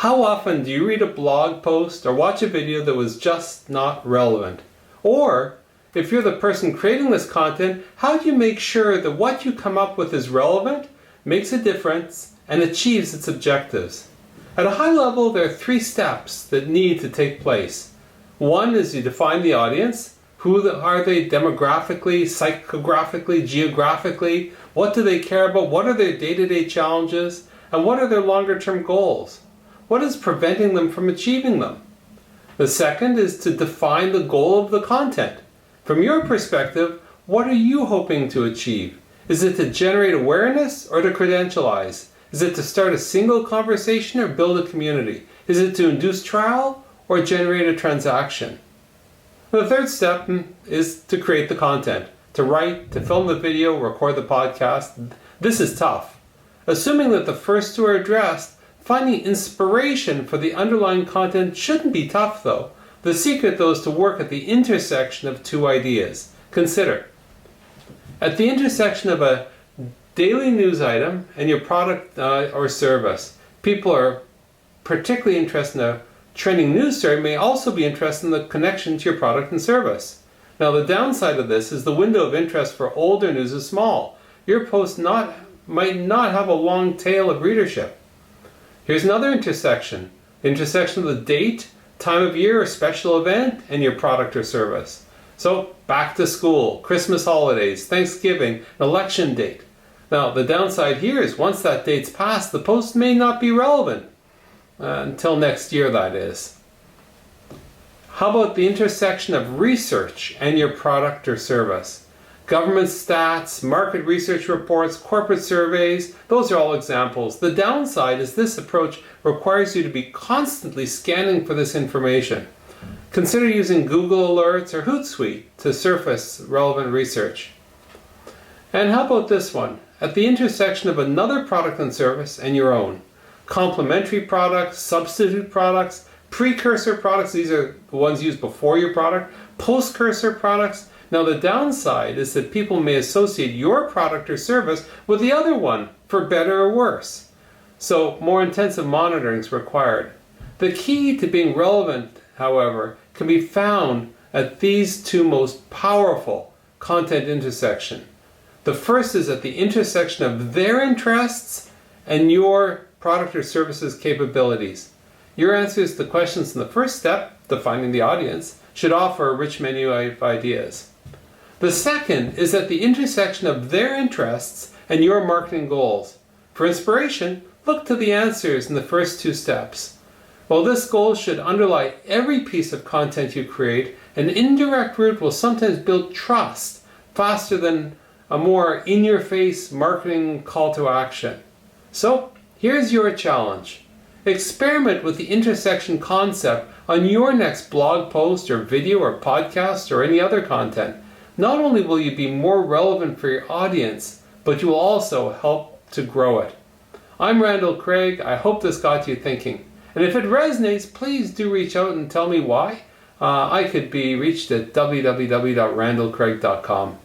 How often do you read a blog post or watch a video that was just not relevant? Or, if you're the person creating this content, how do you make sure that what you come up with is relevant, makes a difference, and achieves its objectives? At a high level, there are 3 steps that need to take place. One is you define the audience. Who are they demographically, psychographically, geographically? What do they care about? What are their day-to-day challenges? And what are their longer-term goals? What is preventing them from achieving them? The second is to define the goal of the content. From your perspective, what are you hoping to achieve? Is it to generate awareness or to credentialize? Is it to start a single conversation or build a community? Is it to induce trial or generate a transaction? The third step is to create the content, to write, to film the video, record the podcast. This is tough. Assuming that the first 2 are addressed, finding inspiration for the underlying content shouldn't be tough though. The secret though is to work at the intersection of 2 ideas. Consider, at the intersection of a daily news item and your product or service, people are particularly interested in a trending news story, may also be interested in the connection to your product and service. Now the downside of this is the window of interest for older news is small. Your post might not have a long tail of readership. Here's another intersection. The intersection of the date, time of year or special event, and your product or service. So back to school, Christmas holidays, Thanksgiving, election date. Now the downside here is once that date's passed, the post may not be relevant. Until next year, that is. How about the intersection of research and your product or service? Government stats, market research reports, corporate surveys, those are all examples. The downside is this approach requires you to be constantly scanning for this information. Consider using Google Alerts or Hootsuite to surface relevant research. And how about this one? At the intersection of another product and service and your own. Complementary products, substitute products, precursor products, these are the ones used before your product, postcursor products. Now the downside is that people may associate your product or service with the other one for better or worse. So more intensive monitoring is required. The key to being relevant, however, can be found at these 2 most powerful content intersection. The first is at the intersection of their interests and your product or services capabilities. Your answers to the questions in the first step, defining the audience, should offer a rich menu of ideas. The second is at the intersection of their interests and your marketing goals. For inspiration, look to the answers in the first 2 steps. While this goal should underlie every piece of content you create, an indirect route will sometimes build trust faster than a more in-your-face marketing call to action. So, here's your challenge. Experiment with the intersection concept on your next blog post or video or podcast or any other content. Not only will you be more relevant for your audience, but you will also help to grow it. I'm Randall Craig. I hope this got you thinking. And if it resonates, please do reach out and tell me why. I could be reached at www.randallcraig.com.